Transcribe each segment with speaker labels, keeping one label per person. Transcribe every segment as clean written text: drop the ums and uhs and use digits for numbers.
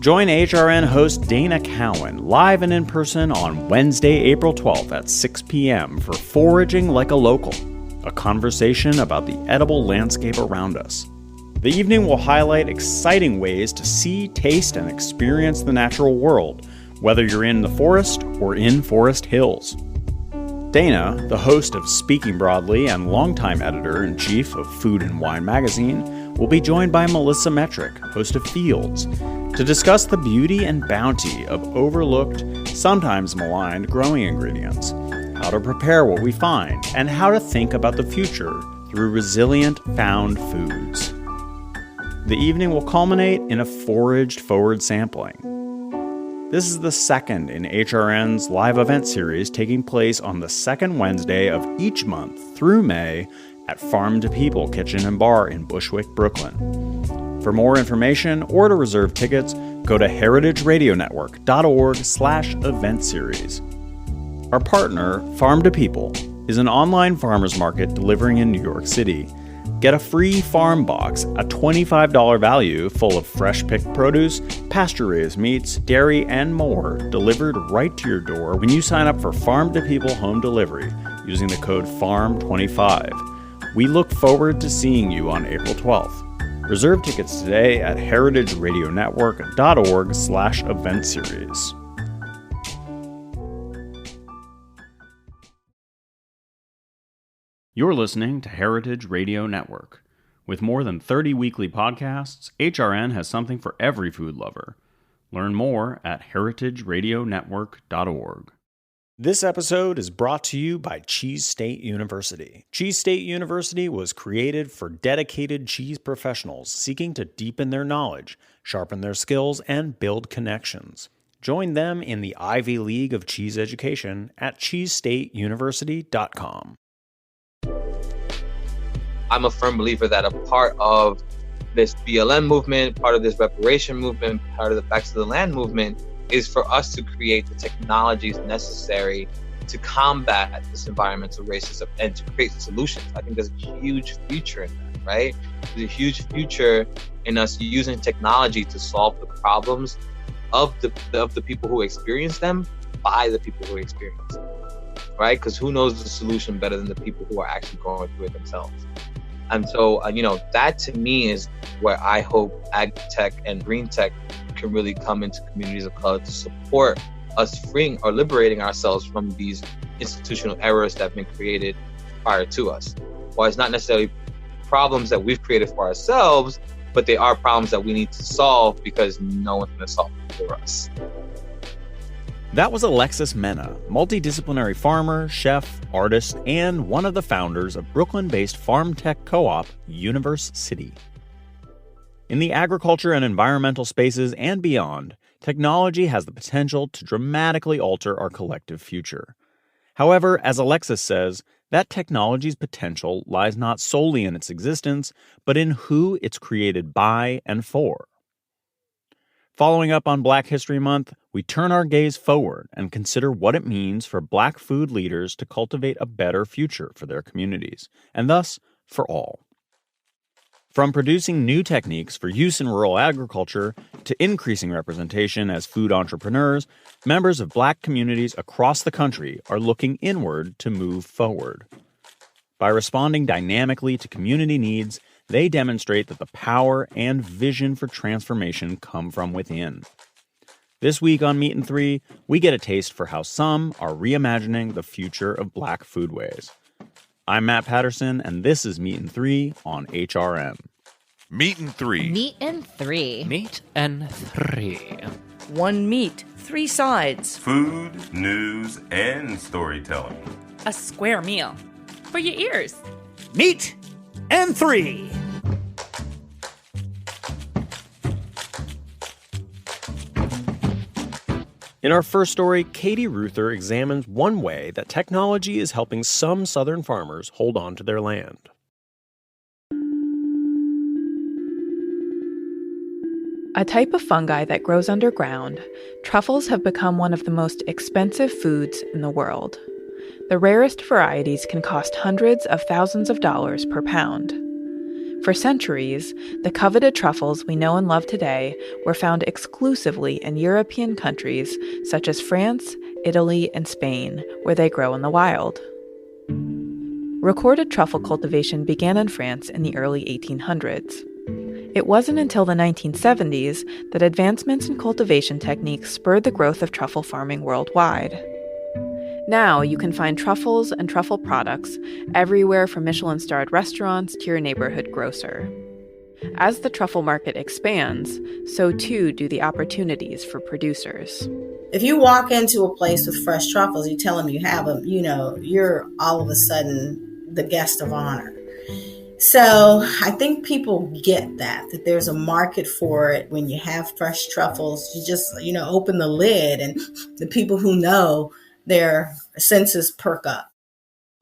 Speaker 1: Join HRN host Dana Cowan live and in person on Wednesday, April 12th at 6 p.m. for Foraging Like a Local, a conversation about the edible landscape around us. The evening will highlight exciting ways to see, taste, and experience the natural world, whether you're in the forest or in Forest Hills. Dana, the host of Speaking Broadly and longtime editor-in-chief of Food and Wine magazine, will be joined by Melissa Metrick, host of Fields, to discuss the beauty and bounty of overlooked, sometimes maligned growing ingredients, how to prepare what we find, and how to think about the future through resilient found foods. The evening will culminate in a foraged forward sampling. This is the second in HRN's live event series taking place on the second Wednesday of each month through May at Farm to People Kitchen and Bar in Bushwick, Brooklyn. For more information or to reserve tickets, go to heritageradionetwork.org/event series. Our partner, Farm to People, is an online farmers market delivering in New York City. Get a free farm box, a $25 value full of fresh-picked produce, pasture-raised meats, dairy, and more, delivered right to your door when you sign up for Farm to People home delivery using the code FARM25. We look forward to seeing you on April 12th. Reserve tickets today at heritageradionetwork.org/event series. You're listening to Heritage Radio Network. With more than 30 weekly podcasts, HRN has something for every food lover. Learn more at heritageradionetwork.org. This episode is brought to you by Cheese State University. Cheese State University was created for dedicated cheese professionals seeking to deepen their knowledge, sharpen their skills, and build connections. Join them in the Ivy League of cheese education at cheesestateuniversity.com.
Speaker 2: I'm a firm believer that a part of this BLM movement, part of this reparation movement, part of the Back to the Land movement is for us to create the technologies necessary to combat this environmental racism and to create solutions. I think there's a huge future in that, right? There's a huge future in us using technology to solve the problems of the people who experience them by the people who experience them, right? Because who knows the solution better than the people who are actually going through it themselves? And so, that to me is where I hope ag tech and green tech can really come into communities of color to support us freeing or liberating ourselves from these institutional errors that have been created prior to us. While it's not necessarily problems that we've created for ourselves, but they are problems that we need to solve because no one's going to solve them for us.
Speaker 1: That was Alexis Mena, multidisciplinary farmer, chef, artist, and one of the founders of Brooklyn-based farm tech co-op Universe City. In the agriculture and environmental spaces and beyond, technology has the potential to dramatically alter our collective future. However, as Alexis says, that technology's potential lies not solely in its existence, but in who it's created by and for. Following up on Black History Month, we turn our gaze forward and consider what it means for Black food leaders to cultivate a better future for their communities, and thus for all. From producing new techniques for use in rural agriculture to increasing representation as food entrepreneurs, members of Black communities across the country are looking inward to move forward. By responding dynamically to community needs, they demonstrate that the power and vision for transformation come from within. This week on Meat and Three, we get a taste for how some are reimagining the future of Black foodways. I'm Matt Patterson, and this is Meat and Three on HRN.
Speaker 3: Meat and Three.
Speaker 4: Meat and Three.
Speaker 5: Meat and Three.
Speaker 6: One meat, three sides.
Speaker 7: Food, news, and storytelling.
Speaker 6: A square meal. For your ears.
Speaker 8: Meat and Three.
Speaker 1: In our first story, Katie Ruther examines one way that technology is helping some Southern farmers hold on to their land.
Speaker 9: A type of fungi that grows underground, truffles have become one of the most expensive foods in the world. The rarest varieties can cost hundreds of thousands of dollars per pound. For centuries, the coveted truffles we know and love today were found exclusively in European countries such as France, Italy, and Spain, where they grow in the wild. Recorded truffle cultivation began in France in the early 1800s. It wasn't until the 1970s that advancements in cultivation techniques spurred the growth of truffle farming worldwide. Now you can find truffles and truffle products everywhere from Michelin-starred restaurants to your neighborhood grocer. As the truffle market expands, so too do the opportunities for producers.
Speaker 4: If you walk into a place with fresh truffles, you tell them you have them, you're all of a sudden the guest of honor. So I think people get that there's a market for it. When you have fresh truffles, you just, open the lid and the people who know, their senses perk up.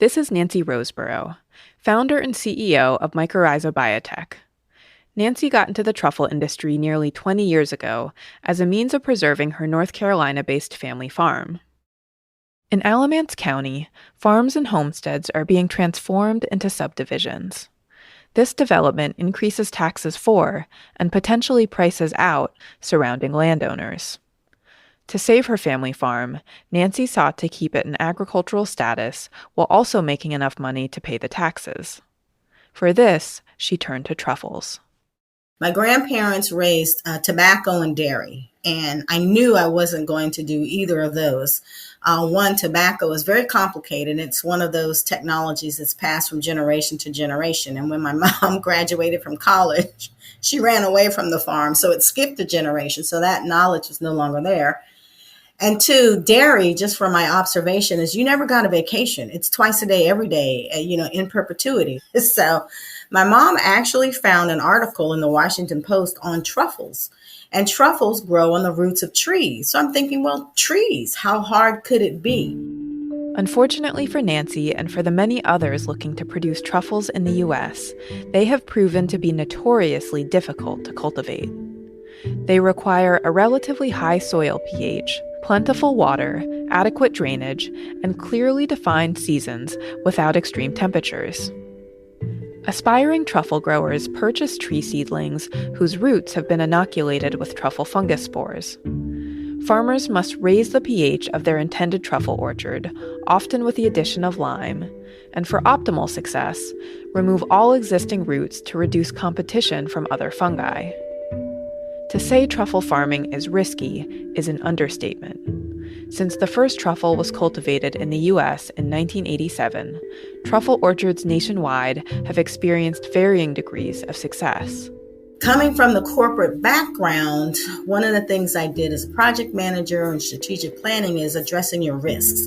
Speaker 9: This is Nancy Roseborough, founder and CEO of Mycorrhiza Biotech. Nancy got into the truffle industry nearly 20 years ago as a means of preserving her North Carolina-based family farm. In Alamance County, farms and homesteads are being transformed into subdivisions. This development increases taxes for, and potentially prices out, surrounding landowners. To save her family farm, Nancy sought to keep it in agricultural status while also making enough money to pay the taxes. For this, she turned to truffles.
Speaker 4: My grandparents raised tobacco and dairy, and I knew I wasn't going to do either of those. One, tobacco is very complicated. It's one of those technologies that's passed from generation to generation. And when my mom graduated from college, she ran away from the farm, so it skipped a generation. So that knowledge was no longer there. And two, dairy, just from my observation, is you never got a vacation. It's twice a day, every day, in perpetuity. So my mom actually found an article in the Washington Post on truffles, and truffles grow on the roots of trees. So I'm thinking, well, trees, how hard could it be?
Speaker 9: Unfortunately for Nancy and for the many others looking to produce truffles in the U.S., they have proven to be notoriously difficult to cultivate. They require a relatively high soil pH, plentiful water, adequate drainage, and clearly defined seasons without extreme temperatures. Aspiring truffle growers purchase tree seedlings whose roots have been inoculated with truffle fungus spores. Farmers must raise the pH of their intended truffle orchard, often with the addition of lime, and for optimal success, remove all existing roots to reduce competition from other fungi. To say truffle farming is risky is an understatement. Since the first truffle was cultivated in the U.S. in 1987, truffle orchards nationwide have experienced varying degrees of success.
Speaker 4: Coming from the corporate background, one of the things I did as a project manager and strategic planning is addressing your risks.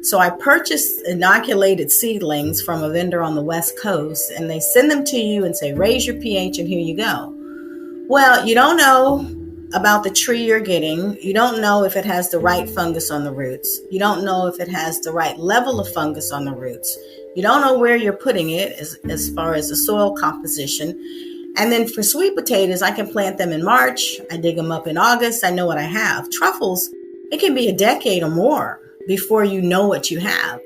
Speaker 4: So I purchased inoculated seedlings from a vendor on the West Coast, and they send them to you and say, raise your pH and here you go. Well, you don't know about the tree you're getting. You don't know if it has the right fungus on the roots. You don't know if it has the right level of fungus on the roots. You don't know where you're putting it as far as the soil composition. And then for sweet potatoes, I can plant them in March. I dig them up in August. I know what I have. Truffles, it can be a decade or more before you know what you have.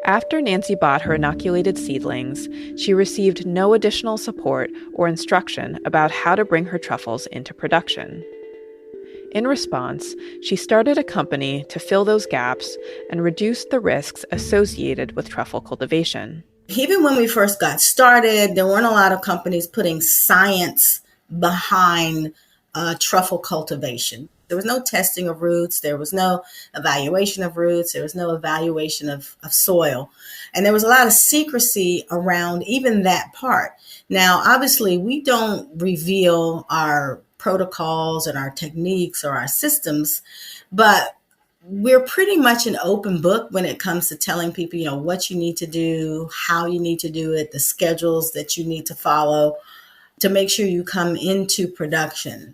Speaker 9: After Nancy bought her inoculated seedlings, she received no additional support or instruction about how to bring her truffles into production. In response, she started a company to fill those gaps and reduce the risks associated with truffle cultivation.
Speaker 4: Even when we first got started, there weren't a lot of companies putting science behind truffle cultivation. There was no testing of roots. There was no evaluation of roots. There was no evaluation of soil. And there was a lot of secrecy around even that part. Now, obviously, we don't reveal our protocols and our techniques or our systems, but we're pretty much an open book when it comes to telling people, what you need to do, how you need to do it, the schedules that you need to follow to make sure you come into production.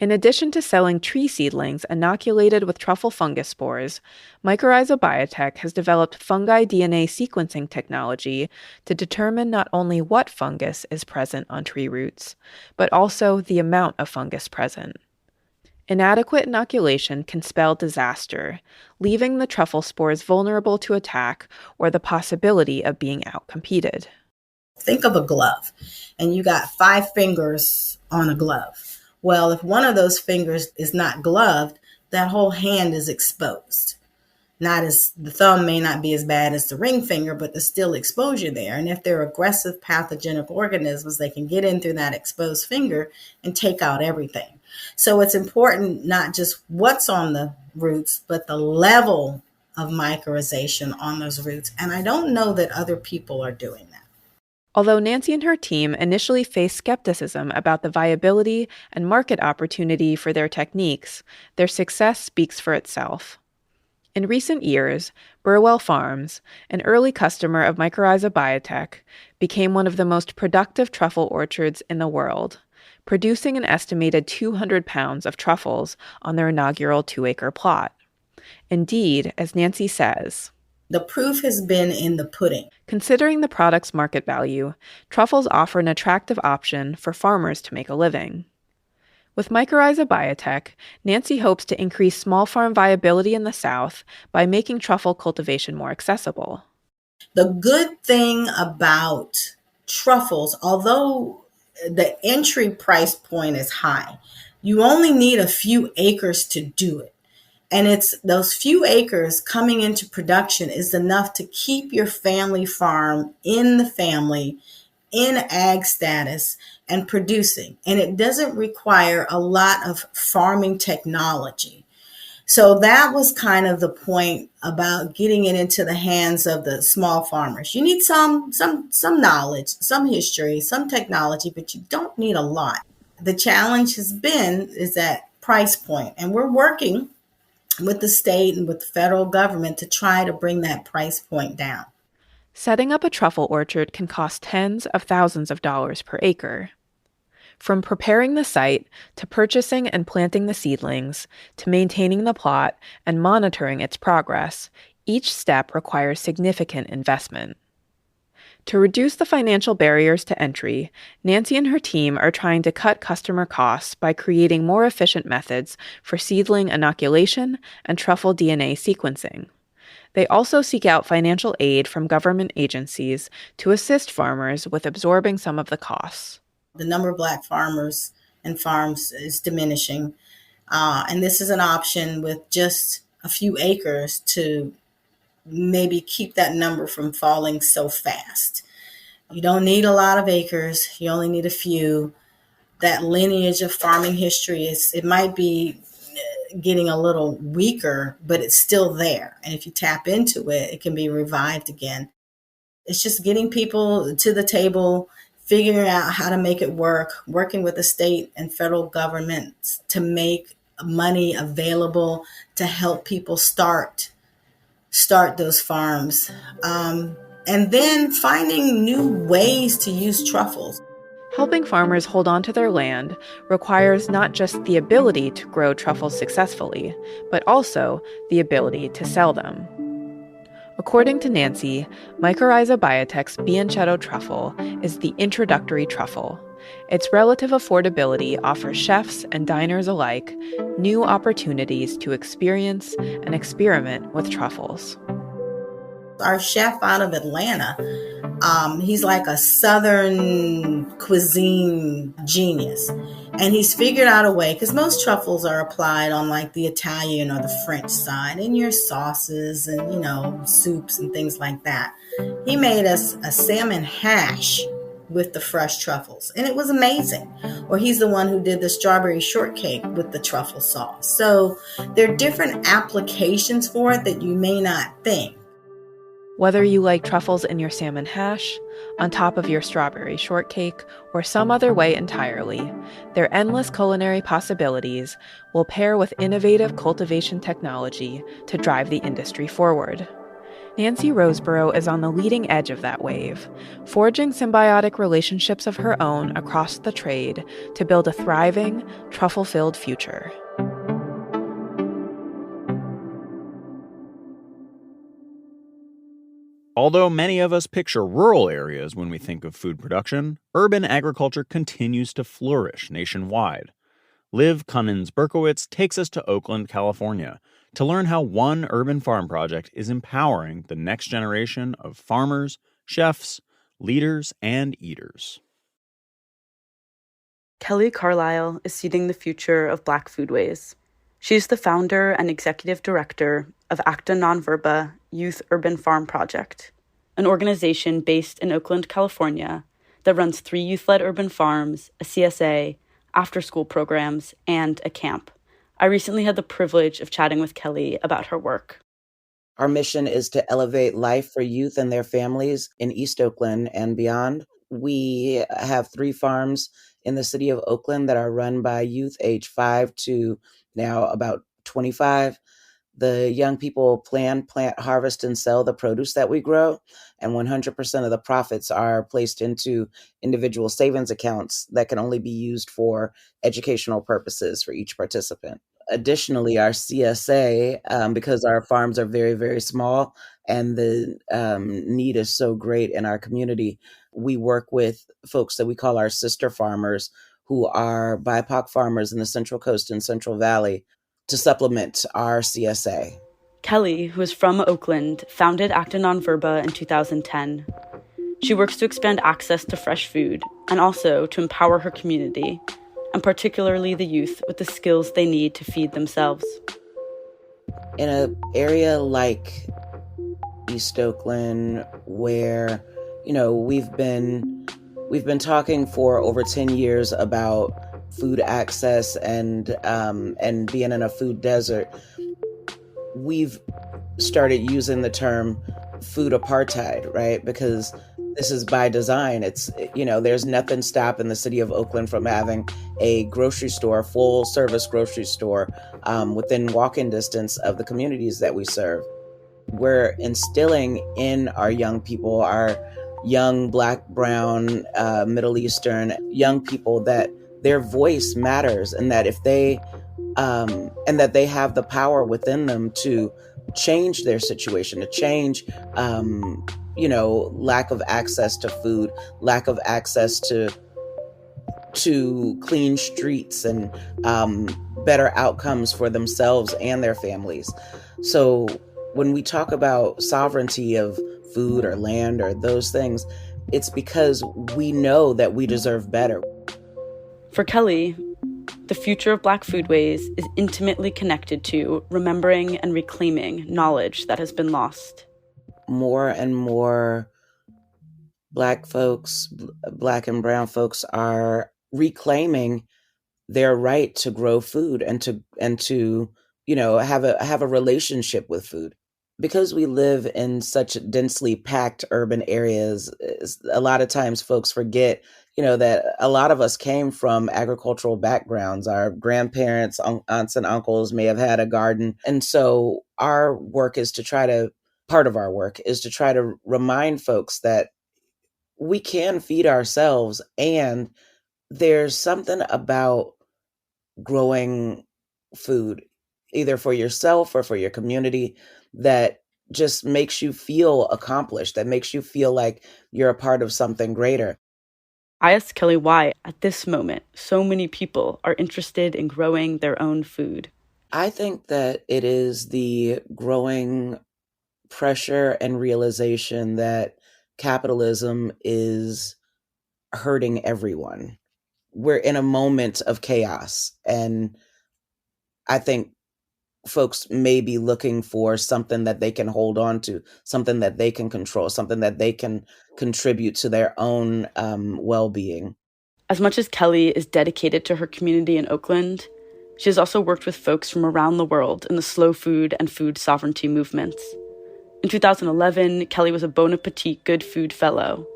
Speaker 9: In addition to selling tree seedlings inoculated with truffle fungus spores, Mycorrhiza Biotech has developed fungi DNA sequencing technology to determine not only what fungus is present on tree roots, but also the amount of fungus present. Inadequate inoculation can spell disaster, leaving the truffle spores vulnerable to attack or the possibility of being outcompeted.
Speaker 4: Think of a glove, and you got 5 fingers on a glove. Well, if one of those fingers is not gloved, that whole hand is exposed. Not as the thumb may not be as bad as the ring finger, but there's still exposure there. And if they're aggressive pathogenic organisms, they can get in through that exposed finger and take out everything. So it's important not just what's on the roots, but the level of mycorrhization on those roots. And I don't know that other people are doing that.
Speaker 9: Although Nancy and her team initially faced skepticism about the viability and market opportunity for their techniques, their success speaks for itself. In recent years, Burwell Farms, an early customer of Mycorrhiza Biotech, became one of the most productive truffle orchards in the world, producing an estimated 200 pounds of truffles on their inaugural 2-acre plot. Indeed, as Nancy says,
Speaker 4: the proof has been in the pudding.
Speaker 9: Considering the product's market value, truffles offer an attractive option for farmers to make a living. With Mycorrhiza Biotech, Nancy hopes to increase small farm viability in the South by making truffle cultivation more accessible.
Speaker 4: The good thing about truffles, although the entry price point is high, you only need a few acres to do it. And it's those few acres coming into production is enough to keep your family farm in the family, in ag status, and producing. And it doesn't require a lot of farming technology. So that was kind of the point about getting it into the hands of the small farmers. You need some knowledge, some history, some technology, but you don't need a lot. The challenge is that price point. And we're working with the state and with the federal government to try to bring that price point down.
Speaker 9: Setting up a truffle orchard can cost tens of thousands of dollars per acre. From preparing the site, to purchasing and planting the seedlings, to maintaining the plot and monitoring its progress, each step requires significant investment. To reduce the financial barriers to entry, Nancy and her team are trying to cut customer costs by creating more efficient methods for seedling inoculation and truffle DNA sequencing. They also seek out financial aid from government agencies to assist farmers with absorbing some of the costs.
Speaker 4: The number of Black farmers and farms is diminishing, and this is an option with just a few acres to maybe keep that number from falling so fast. You don't need a lot of acres. You only need a few. That lineage of farming history it might be getting a little weaker, but it's still there. And if you tap into it, it can be revived again. It's just getting people to the table, figuring out how to make it work, working with the state and federal governments to make money available to help people start those farms. And then finding new ways to use truffles.
Speaker 9: Helping farmers hold on to their land requires not just the ability to grow truffles successfully, but also the ability to sell them. According to Nancy, Mycorrhiza Biotech's Bianchetto truffle is the introductory truffle. Its relative affordability offers chefs and diners alike new opportunities to experience and experiment with truffles.
Speaker 4: Our chef out of Atlanta, he's like a Southern cuisine genius. And he's figured out a way, because most truffles are applied on like the Italian or the French side in your sauces and, soups and things like that. He made us a salmon hash with the fresh truffles, and it was amazing. Or he's the one who did the strawberry shortcake with the truffle sauce. So there are different applications for it that you may not think.
Speaker 9: Whether you like truffles in your salmon hash, on top of your strawberry shortcake, or some other way entirely, their endless culinary possibilities will pair with innovative cultivation technology to drive the industry forward. Nancy Roseborough is on the leading edge of that wave, forging symbiotic relationships of her own across the trade to build a thriving, truffle-filled future.
Speaker 1: Although many of us picture rural areas when we think of food production, urban agriculture continues to flourish nationwide. Liv Cunnins-Berkowitz takes us to Oakland, California, to learn how one urban farm project is empowering the next generation of farmers, chefs, leaders and eaters.
Speaker 10: Kelly Carlisle is seeding the future of Black foodways. She's the founder and executive director of Acta Non Verba Youth Urban Farm Project, an organization based in Oakland, California, that runs 3 youth-led urban farms, a CSA, after-school programs, and a camp. I recently had the privilege of chatting with Kelly about her work.
Speaker 11: Our mission is to elevate life for youth and their families in East Oakland and beyond. We have 3 farms in the city of Oakland that are run by youth age 5 to now about 25. The young people plant, harvest, and sell the produce that we grow, and 100% of the profits are placed into individual savings accounts that can only be used for educational purposes for each participant. Additionally, our CSA, because our farms are very, very small and the need is so great in our community, we work with folks that we call our sister farmers, who are BIPOC farmers in the Central Coast and Central Valley, to supplement our CSA.
Speaker 10: Kelly, who is from Oakland, founded Acta Non Verba in 2010. She works to expand access to fresh food and also to empower her community, and particularly the youth, with the skills they need to feed themselves.
Speaker 11: In an area like East Oakland, where, we've been talking for over 10 years about food access and being in a food desert, we've started using the term food apartheid, right? Because this is by design. It's, there's nothing stopping the city of Oakland from having a grocery store, full service grocery store, within walking distance of the communities that we serve. We're instilling in our young people, our young Black, brown, Middle Eastern young people, that their voice matters, and that if they and that they have the power within them to change their situation, to change lack of access to food, lack of access to clean streets, and better outcomes for themselves and their families. So when we talk about sovereignty of food or land or those things, it's because we know that we deserve better.
Speaker 10: For Kelly, the future of Black foodways is intimately connected to remembering and reclaiming knowledge that has been lost.
Speaker 11: More and more Black folks, Black and brown folks, are reclaiming their right to grow food and to have a relationship with food. Because we live in such densely packed urban areas, a lot of times folks forget, that a lot of us came from agricultural backgrounds. Our grandparents, aunts and uncles may have had a garden. And so part of our work is to try to remind folks that we can feed ourselves, and there's something about growing food, either for yourself or for your community, that just makes you feel accomplished, that makes you feel like you're a part of something greater.
Speaker 10: I asked Kelly why, at this moment, so many people are interested in growing their own food.
Speaker 11: I think that it is the growing pressure and realization that capitalism is hurting everyone. We're in a moment of chaos, and I think folks may be looking for something that they can hold on to, something that they can control, something that they can contribute to their own well-being.
Speaker 10: As much as Kelly is dedicated to her community in Oakland, she has also worked with folks from around the world in the slow food and food sovereignty movements. In 2011, Kelly was a Bon Appetit Good Food Fellow.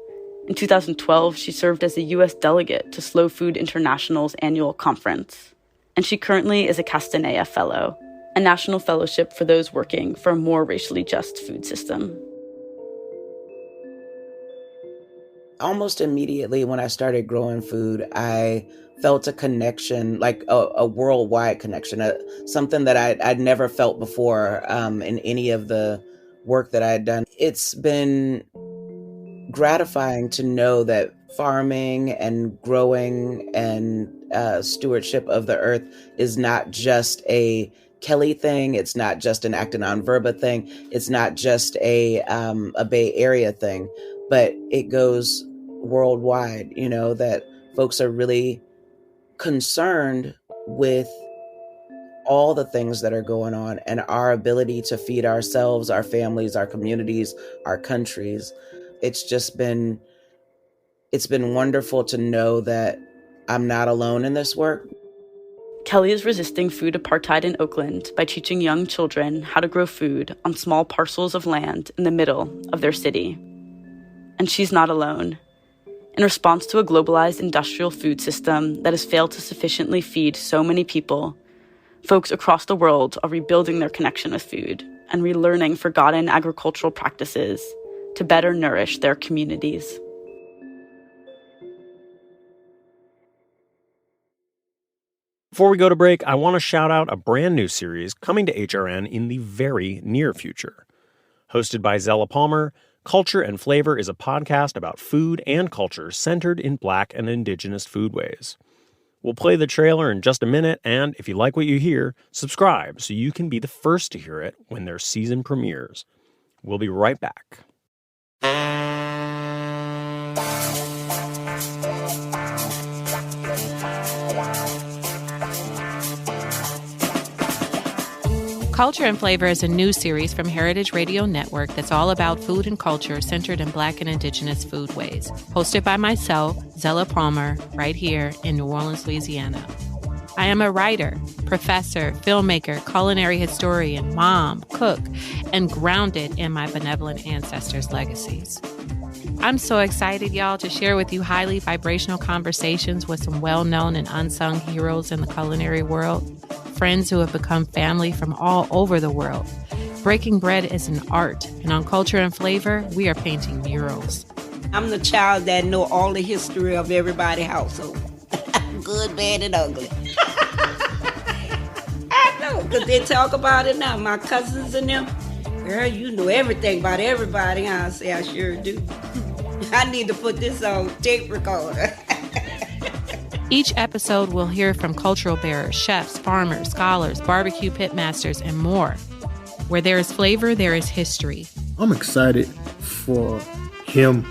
Speaker 10: In 2012, she served as a U.S. delegate to Slow Food International's annual conference. And she currently is a Castanea Fellow, a national fellowship for those working for a more racially just food system.
Speaker 11: Almost immediately when I started growing food, I felt a connection, like a worldwide connection, something that I'd never felt before in any of the work that I had done. It's been gratifying to know that farming and growing and stewardship of the earth is not just a Kelly thing. It's not just an Acta Non Verba thing. It's not just a Bay Area thing, but it goes worldwide, that folks are really concerned with all the things that are going on and our ability to feed ourselves, our families, our communities, our countries. It's been wonderful to know that I'm not alone in this work.
Speaker 10: Kelly is resisting food apartheid in Oakland by teaching young children how to grow food on small parcels of land in the middle of their city. And she's not alone. In response to a globalized industrial food system that has failed to sufficiently feed so many people, folks across the world are rebuilding their connection with food and relearning forgotten agricultural practices to better nourish their communities.
Speaker 1: Before we go to break, I want to shout out a brand new series coming to HRN in the very near future. Hosted by Zella Palmer, Culture and Flavor is a podcast about food and culture centered in Black and Indigenous foodways. We'll play the trailer in just a minute, and if you like what you hear, subscribe so you can be the first to hear it when their season premieres. We'll be right back.
Speaker 12: Culture and Flavor is a new series from Heritage Radio Network that's all about food and culture centered in Black and Indigenous foodways. Hosted by myself, Zella Palmer, right here in New Orleans, Louisiana. I am a writer, professor, filmmaker, culinary historian, mom, cook, and grounded in my benevolent ancestors' legacies. I'm so excited, y'all, to share with you highly vibrational conversations with some well-known and unsung heroes in the culinary world, friends who have become family from all over the world. Breaking bread is an art, and on Culture and Flavor, we are painting murals.
Speaker 13: I'm the child that know all the history of everybody's household. Good, bad, and ugly. I know, because they talk about it now, my cousins and them. Girl, you know everything about everybody. I say, I sure do. I need to put this on tape recorder.
Speaker 12: Each episode we'll hear from cultural bearers, chefs, farmers, scholars, barbecue pitmasters, and more. Where there is flavor, there is history.
Speaker 14: I'm excited for him,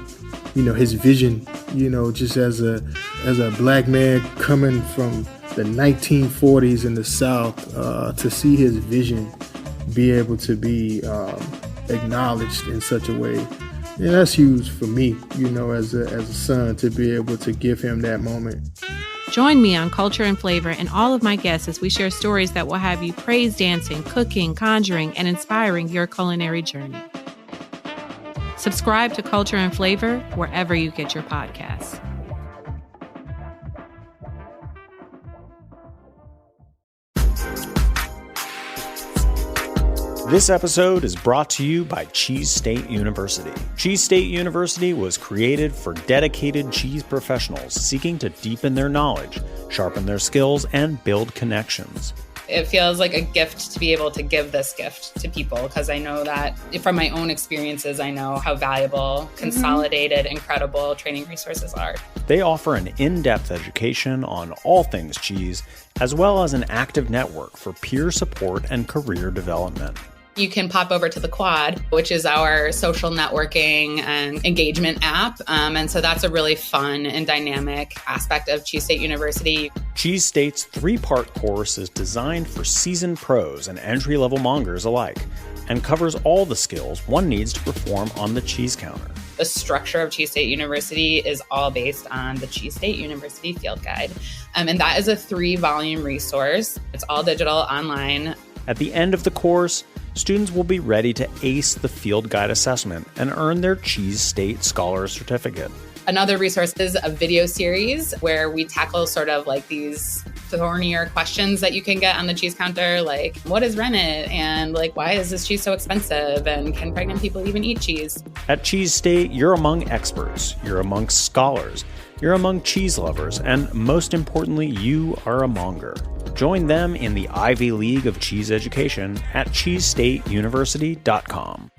Speaker 14: his vision, just as a black man coming from the 1940s in the South, to see his vision be able to be acknowledged in such a way. And that's huge for me, as a son, to be able to give him that moment.
Speaker 12: Join me on Culture and Flavor and all of my guests as we share stories that will have you praise dancing, cooking, conjuring, and inspiring your culinary journey. Subscribe to Culture and Flavor wherever you get your podcasts.
Speaker 1: This episode is brought to you by Cheese State University. Cheese State University was created for dedicated cheese professionals seeking to deepen their knowledge, sharpen their skills, and build connections.
Speaker 15: It feels like a gift to be able to give this gift to people, because I know that from my own experiences, I know how valuable, consolidated, incredible training resources are.
Speaker 1: They offer an in-depth education on all things cheese, as well as an active network for peer support and career development.
Speaker 15: You can pop over to the Quad, which is our social networking and engagement app. And so that's a really fun and dynamic aspect of Cheese State University.
Speaker 1: Cheese State's 3-part course is designed for seasoned pros and entry-level mongers alike, and covers all the skills one needs to perform on the cheese counter.
Speaker 15: The structure of Cheese State University is all based on the Cheese State University Field Guide. And that is a 3-volume resource. It's all digital, online.
Speaker 1: At the end of the course, students will be ready to ace the Field Guide assessment and earn their Cheese State Scholar Certificate.
Speaker 15: Another resource is a video series where we tackle sort of like these thornier questions that you can get on the cheese counter, like what is rennet, and like why is this cheese so expensive, and can pregnant people even eat cheese?
Speaker 1: At Cheese State, you're among experts, you're amongst scholars, you're among cheese lovers, and most importantly, you are a monger. Join them in the Ivy League of cheese education at cheesestateuniversity.com.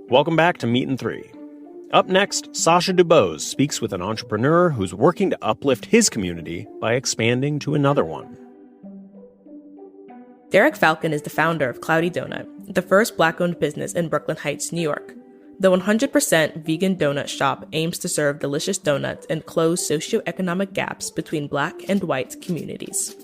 Speaker 1: Welcome back to Meat and Three. Up next, Sasha Dubose speaks with an entrepreneur who's working to uplift his community by expanding to another one.
Speaker 16: Derek Falcon is the founder of Cloudy Donut, the first Black-owned business in Brooklyn Heights, New York. The 100% vegan donut shop aims to serve delicious donuts and close socioeconomic gaps between Black and white communities.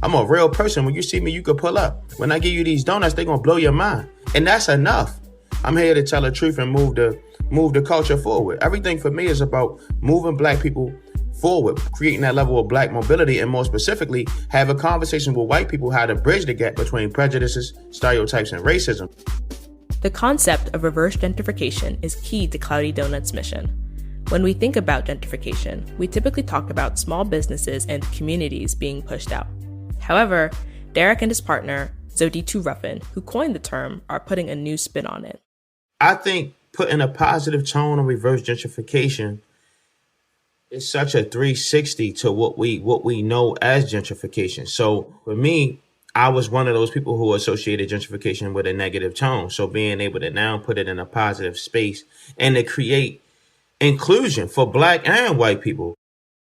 Speaker 17: I'm a real person. When you see me, you can pull up. When I give you these donuts, they're going to blow your mind. And that's enough. I'm here to tell the truth and move the culture forward. Everything for me is about moving Black people forward, creating that level of Black mobility, and more specifically, have a conversation with white people how to bridge the gap between prejudices, stereotypes, and racism.
Speaker 16: The concept of reverse gentrification is key to Cloudy Donut's mission. When we think about gentrification, we typically talk about small businesses and communities being pushed out. However, Derek and his partner, Zoditu Ruffin, who coined the term, are putting a new spin on it.
Speaker 17: I think putting a positive tone on reverse gentrification is such a 360 to what we know as gentrification. So for me, I was one of those people who associated gentrification with a negative tone. So being able to now put it in a positive space and to create inclusion for Black and white people.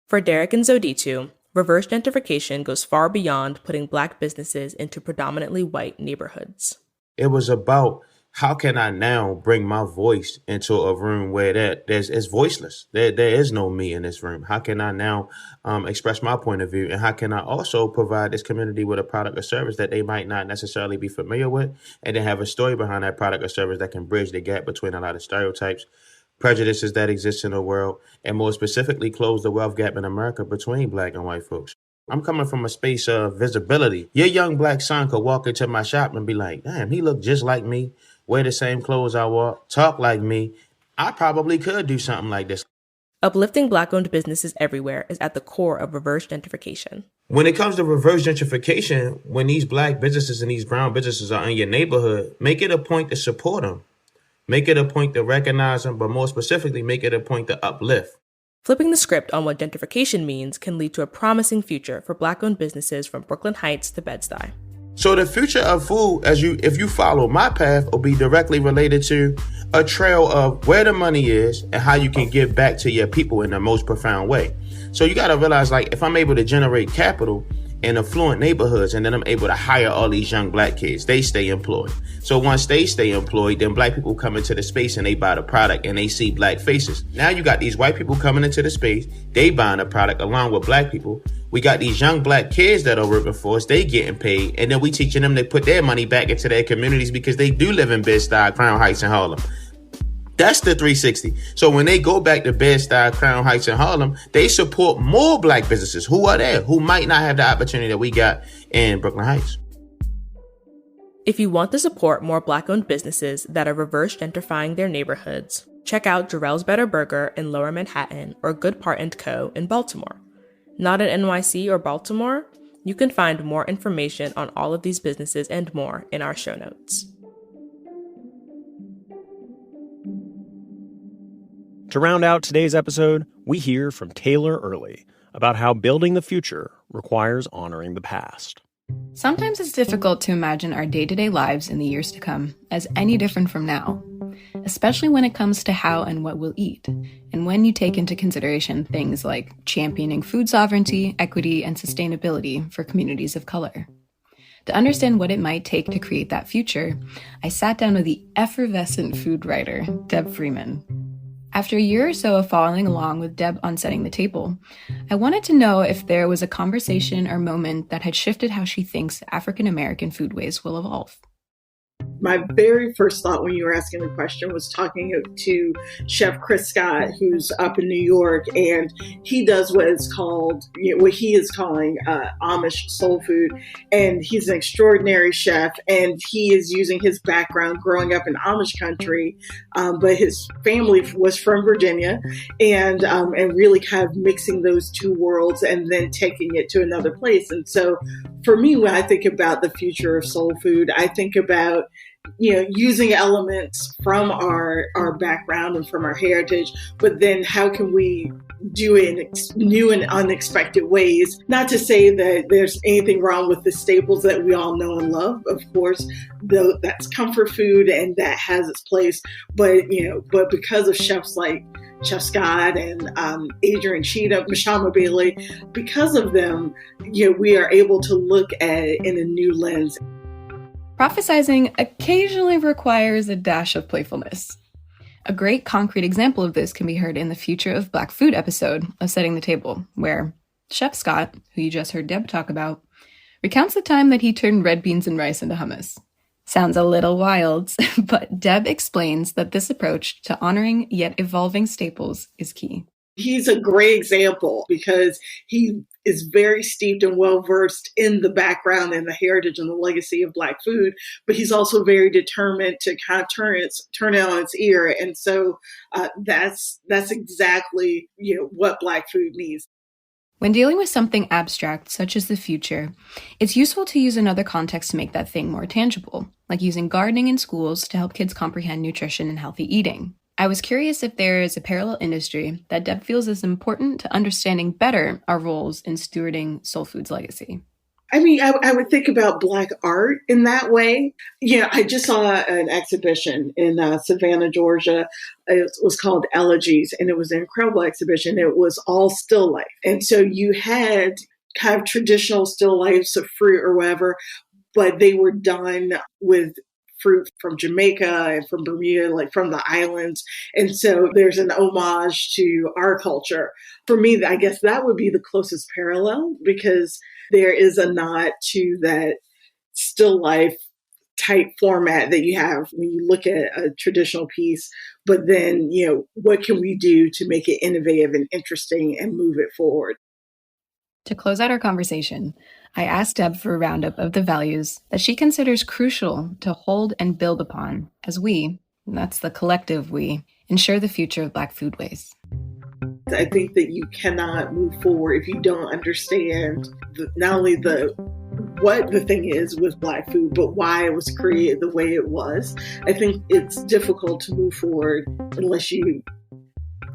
Speaker 16: For Derek and Zoditu, reverse gentrification goes far beyond putting Black businesses into predominantly white neighborhoods.
Speaker 17: It was about how can I now bring my voice into a room where it's voiceless? There is no me in this room. How can I now express my point of view? And how can I also provide this community with a product or service that they might not necessarily be familiar with, and then have a story behind that product or service that can bridge the gap between a lot of stereotypes, prejudices that exist in the world, and more specifically close the wealth gap in America between Black and white folks. I'm coming from a space of visibility. Your young Black son could walk into my shop and be like, damn, he looked just like me, wear the same clothes I wore, talk like me. I probably could do something like this.
Speaker 16: Uplifting Black-owned businesses everywhere is at the core of reverse gentrification.
Speaker 17: When it comes to reverse gentrification, when these Black businesses and these brown businesses are in your neighborhood, make it a point to support them. Make it a point to recognize them, but more specifically, make it a point to uplift.
Speaker 16: Flipping the script on what gentrification means can lead to a promising future for Black-owned businesses from Brooklyn Heights to Bed-Stuy.
Speaker 17: So the future of food, if you follow my path, will be directly related to a trail of where the money is and how you can give back to your people in the most profound way. So you got to realize, like, if I'm able to generate capital in affluent neighborhoods, and then I'm able to hire all these young Black kids, they stay employed. So once they stay employed, then Black people come into the space and they buy the product and they see Black faces. Now you got these white people coming into the space, they buying the product along with Black people. We got these young Black kids that are working for us, they getting paid, and then we teaching them to put their money back into their communities because they do live in Bed-Stuy, Crown Heights, and Harlem. That's the 360. So when they go back to Bed-Stuy, Crown Heights, and Harlem, they support more Black businesses who are there, who might not have the opportunity that we got in Brooklyn Heights.
Speaker 16: If you want to support more Black-owned businesses that are reverse gentrifying their neighborhoods, check out Jarrell's Better Burger in Lower Manhattan or Good Part & Co. in Baltimore. Not in NYC or Baltimore? You can find more information on all of these businesses and more in our show notes.
Speaker 1: To round out today's episode, we hear from Taylor Early about how building the future requires honoring the past.
Speaker 18: Sometimes it's difficult to imagine our day-to-day lives in the years to come as any different from now, especially when it comes to how and what we'll eat, and when you take into consideration things like championing food sovereignty, equity, and sustainability for communities of color. To understand what it might take to create that future, I sat down with the effervescent food writer, Deb Freeman. After a year or so of following along with Deb on Setting the Table, I wanted to know if there was a conversation or moment that had shifted how she thinks African American foodways will evolve.
Speaker 19: My very first thought when you were asking the question was talking to Chef Chris Scott, who's up in New York, and he does what is called, what he is calling Amish soul food. And he's an extraordinary chef, and he is using his background growing up in Amish country, but his family was from Virginia, and really kind of mixing those two worlds and then taking it to another place. And so for me, when I think about the future of soul food, I think about using elements from our background and from our heritage, but then how can we do it in new and unexpected ways? Not to say that there's anything wrong with the staples that we all know and love. Of course, though, that's comfort food and that has its place. But because of chefs like Chef Scott and Adrian Cheetah, Mashama Bailey, because of them, we are able to look at it in a new lens.
Speaker 18: Prophesizing occasionally requires a dash of playfulness. A great concrete example of this can be heard in the Future of Black Food episode of Setting the Table, where Chef Scott, who you just heard Deb talk about, recounts the time that he turned red beans and rice into hummus. Sounds a little wild, but Deb explains that this approach to honoring yet evolving staples is key.
Speaker 19: He's a great example because he is very steeped and well-versed in the background and the heritage and the legacy of Black food, but he's also very determined to kind of turn it on its ear. And so that's exactly what Black food needs.
Speaker 18: When dealing with something abstract, such as the future, it's useful to use another context to make that thing more tangible, like using gardening in schools to help kids comprehend nutrition and healthy eating. I was curious if there is a parallel industry that Deb feels is important to understanding better our roles in stewarding soul food's legacy.
Speaker 19: I mean, I would think about Black art in that way. I just saw an exhibition in Savannah, Georgia. It was called Elegies, and it was an incredible exhibition. It was all still life. And so you had kind of traditional still lifes of fruit or whatever, but they were done with fruit from Jamaica and from Bermuda, like from the islands. And so there's an homage to our culture. For me, I guess that would be the closest parallel, because there is a nod to that still life type format that you have when you look at a traditional piece. But then, what can we do to make it innovative and interesting and move it forward?
Speaker 18: To close out our conversation, I asked Deb for a roundup of the values that she considers crucial to hold and build upon as we, and that's the collective we, ensure the future of Black foodways.
Speaker 19: I think that you cannot move forward if you don't understand not only what the thing is with Black food, but why it was created the way it was. I think it's difficult to move forward unless you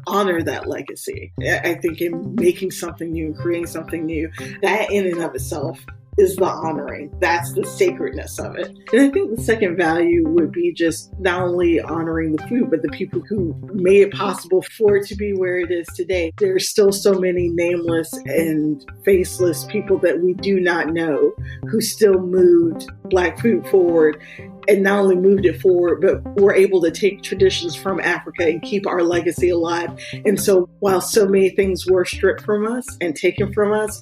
Speaker 19: honor that legacy. I think in making something new and creating something new, that in and of itself is the honoring. That's the sacredness of it. And I think the second value would be just not only honoring the food, but the people who made it possible for it to be where it is today. There are still so many nameless and faceless people that we do not know who still moved Black food forward, and not only moved it forward, but were able to take traditions from Africa and keep our legacy alive. And so while so many things were stripped from us and taken from us,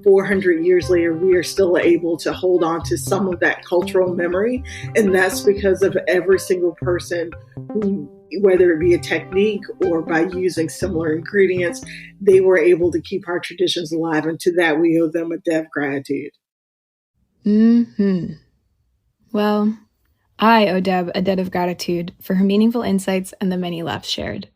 Speaker 19: 400 years later, we are still able to hold on to some of that cultural memory. And that's because of every single person who, whether it be a technique or by using similar ingredients, they were able to keep our traditions alive. And to that, we owe them a debt of gratitude.
Speaker 18: Well, I owe Deb a debt of gratitude for her meaningful insights and the many laughs shared.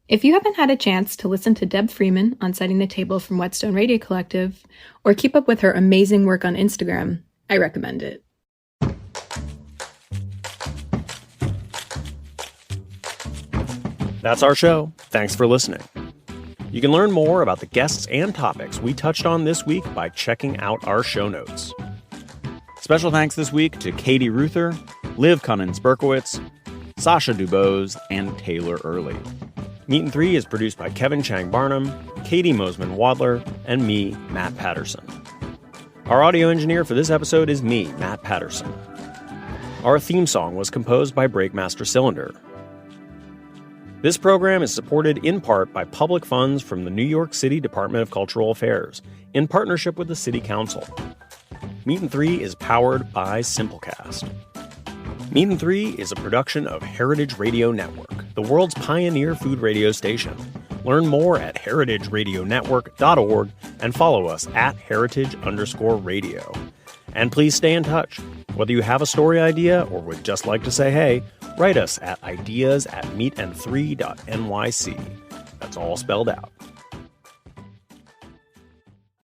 Speaker 18: If you haven't had a chance to listen to Deb Freeman on Setting the Table from Whetstone Radio Collective, or keep up with her amazing work on Instagram, I recommend it.
Speaker 1: That's our show. Thanks for listening. You can learn more about the guests and topics we touched on this week by checking out our show notes. Special thanks this week to Katie Ruther, Liv Cummins-Berkowitz, Sasha Dubose, and Taylor Early. Meat and Three is produced by Kevin Chang-Barnum, Katie Mosman-Wadler, and me, Matt Patterson. Our audio engineer for this episode is me, Matt Patterson. Our theme song was composed by Breakmaster Cylinder. This program is supported in part by public funds from the New York City Department of Cultural Affairs, in partnership with the City Council. Meat and Three is powered by Simplecast. Meat and Three is a production of Heritage Radio Network, the world's pioneer food radio station. Learn more at heritageradionetwork.org and follow us at heritage_radio. And please stay in touch. Whether you have a story idea or would just like to say hey, write us at ideas@meetand3.nyc. That's all spelled out.